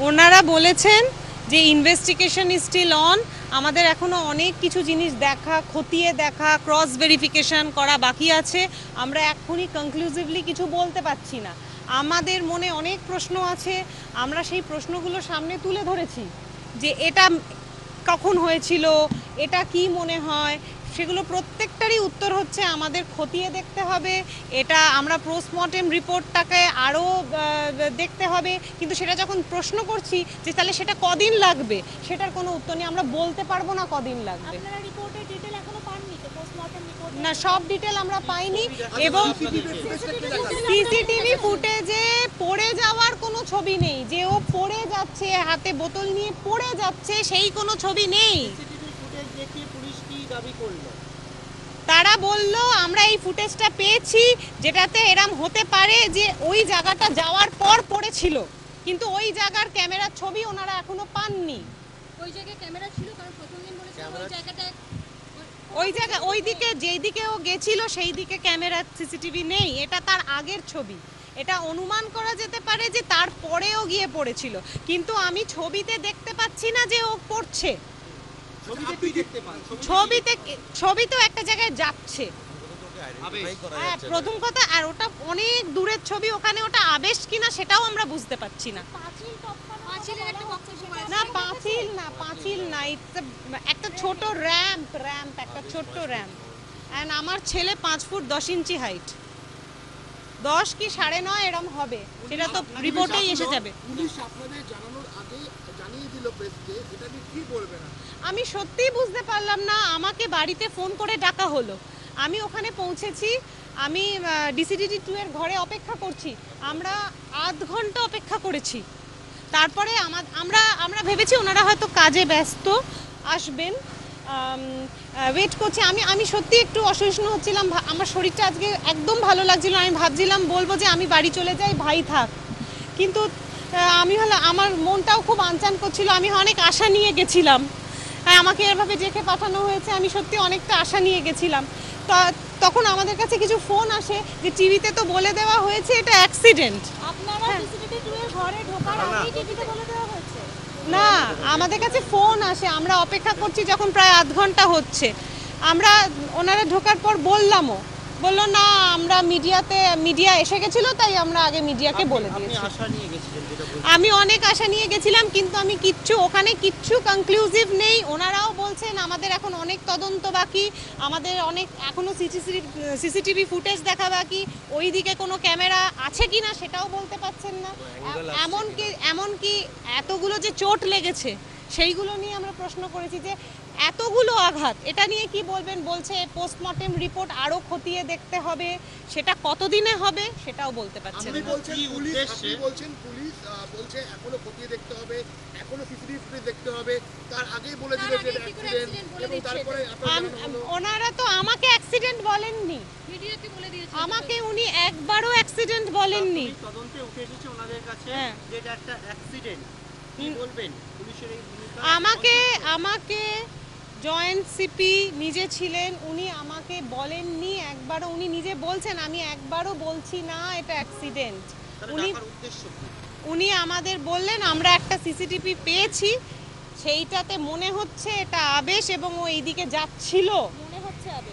ওনারা বলেছেন যে ইনভেস্টিগেশন ইজ স্টিল অন, আমাদের এখনো অনেক কিছু জিনিস দেখা, খতিয়ে দেখা, ক্রস ভেরিফিকেশন করা বাকি আছে। আমরা এখনই কনক্লুসিভলি কিছু বলতে পারছি না। আমাদের মনে অনেক প্রশ্ন আছে, আমরা সেই প্রশ্নগুলো সামনে তুলে ধরেছি যে এটা কখন হয়েছিল, এটা কি মনে হয়, সেগুলো প্রত্যেকটারই উত্তর হচ্ছে আমাদের খতিয়ে দেখতে হবে। এটা আমরা পোস্টমর্টেম রিপোর্টটাকে আরও দেখতে হবে, কিন্তু সেটা যখন প্রশ্ন করছি যে তাহলে সেটা কদিন লাগবে, সেটার কোনো উত্তর নেই। আমরা বলতে পারবো না কদিন লাগবে। না, সব ডিটেল আমরা পাইনি। এবং সিসিটিভি ফুটেজে পড়ে যাওয়ার কোনো ছবি নেই, যে ও পড়ে যাচ্ছে, হাতে বোতল নিয়ে পড়ে যাচ্ছে, সেই কোনো ছবি নেই। তারা বলল আমরা এই ফুটেজটা পেয়েছি যেটাতে এরম হতে পারে যে ওই জায়গাটা যাওয়ার পর পড়েছিল, কিন্তু ওই জায়গার ক্যামেরার ছবি ওনারা এখনো পাননি। ওই জায়গায় ক্যামেরা ছিল, কারণ প্রথম দিন বলেছিল ওই জায়গা, ওই দিকে যেই দিকে ও গেছিল সেই দিকে ক্যামেরার সিসিটিভি নেই। এটা তার আগের ছবি, এটা অনুমান করা যেতে পারে যে তার পরেও গিয়ে পড়েছিল, কিন্তু আমি ছবিতে দেখতে পাচ্ছি না যে ও পড়ছে। ছবি তো একটা জায়গায় যাচ্ছে, হ্যাঁ প্রথম কথা। আর ওটা অনেক দূরের ছবি, ওখানে ওটা আবেশ কিনা সেটাও আমরা বুঝতে পারছি না। না পাঁচিল না, পাঁচিল না, একটা ছোট র্যাম্প, একটা ছোট্ট র্যাম্প। অ্যান্ড আমার ছেলে 5 ফুট 10 ইঞ্চি হাইট, 10 কি 9.5 এরম হবে, সেটা তো রিপোর্টেই এসে যাবে। আমি সত্যিই বুঝতে পারলাম না, আমাকে বাড়িতে ফোন করে ডাকা হলো, আমি ওখানে পৌঁছেছি, আমি ডিসিডিডি 2 এর ঘরে অপেক্ষা করছি। আমরা আধ ঘন্টা অপেক্ষা করেছি। তারপরে আমরা ভেবেছি ওনারা হয়তো কাজে ব্যস্ত, আসবেন, ওয়েট করছি। আমি সত্যি একটু অসহিষ্ণু হচ্ছিলাম, আমার শরীরটা আজকে একদম ভালো লাগছিল। আমি ভাবছিলাম বলবো যে আমি বাড়ি চলে যাই, ভাই থাক, কিন্তু আমার মনটাও খুব আনচান করছিল। আমি অনেক আশা নিয়ে গেছিলাম, আমাকে এভাবে ডেকে পাঠানো হয়েছে, আমি সত্যি অনেকটা আশা নিয়ে গেছিলাম। তখন আমাদের কাছে কিছু ফোন আসে যে টিভিতে তো বলে দেওয়া হয়েছে এটা অ্যাক্সিডেন্ট। না, আমাদের কাছে ফোন আসে, আমরা অপেক্ষা করছি যখন প্রায় আধ ঘন্টা হচ্ছে। ওনারা ঢোকার পর বললো না, আমরা মিডিয়া এসে গেছিল, তাই আমরা আগে মিডিয়াকে বলে দিয়েছি। আমি অনেক আশা নিয়ে গেছিলাম, কিন্তু আমি ওখানে কিচ্ছু কনক্লুসিভ নেই। ওনারাও বলছেন আমাদের এখন অনেক তদন্ত বাকি, আমাদের অনেক এখনো সিসিটিভি ফুটেজ দেখা বাকি, ওই দিকে কোনো ক্যামেরা আছে কিনা সেটাও বলতে পারছেন না। এমনকি এতগুলো যে চোট লেগেছে সেইগুলো নিয়ে আমরা প্রশ্ন করেছি যে এতগুলো আঘাত, এটা নিয়ে কি বলবেন। বলছে পোস্টমর্টেম রিপোর্ট আরও খতিয়ে দেখতে হবে, সেটা কতদিনে হবে সেটাও বলতে পারছেন না। পুলিশ বলছে এখনো খতিয়ে দেখতে হবে, এখনো সিসিটিভি ফুটেজ দেখতে হবে, তার আগেই বলে দিল যে অ্যাক্সিডেন্ট, এবং তারপরে ওনারা তো আমাকে অ্যাক্সিডেন্ট বলেননি, মিডিয়াকে বলে দিয়েছে। আমাকে উনি একবারও অ্যাক্সিডেন্ট বলেননি। তদন্তে উঠে এসেছে ওনাদের কাছে যে এটা একটা অ্যাক্সিডেন্ট, কি বলবেন পুলিশের এই ভূমিকা? আমাকে জয়েন্ট সিপি নিজে ছিলেন, উনি আমাকে বলেননি একবারও। উনি নিজে বলছেন, আমি একবারও বলছি না এটা অ্যাক্সিডেন্ট। উনি আমাদের বললেন আমরা একটা সিসিটিভি পেয়েছি, সেইটাতে মনে হচ্ছে এটা আবেশ এবং ও এইদিকে যাচ্ছিল।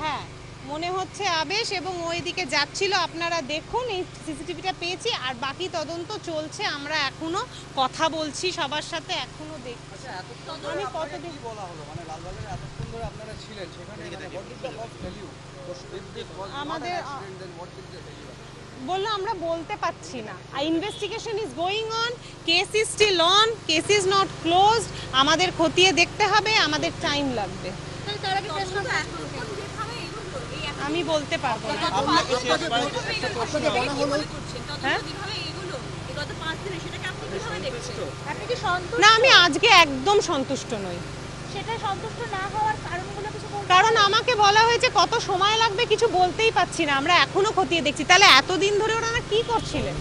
হ্যাঁ, মনে হচ্ছে আবেশ এবং ওই দিকে যাচ্ছিল। আপনারা দেখুন, এই সিসিটিভিটা পেয়েছি, আর বাকি তদন্ত চলছে। আমরা এখনো কথা বলছি সবার সাথে, এখনো দেখছি। আমি কতদিন আমাদের বললো আমরা বলতে পাচ্ছি না। Investigation is going on, case is still on, case is not closed. আমাদের খতিয়ে দেখতে হবে, আমাদের টাইম লাগবে। আমি বলতে পারবো না। না, আমি আজকে একদম সন্তুষ্ট নই। কারণ আমাকে বলা হয়েছে কত সময় লাগবে কিছু বলতেই পারছি না, আমরা এখনো খতিয়ে দেখছি। তাহলে এতদিন ধরে ওরা কি করছিলেন?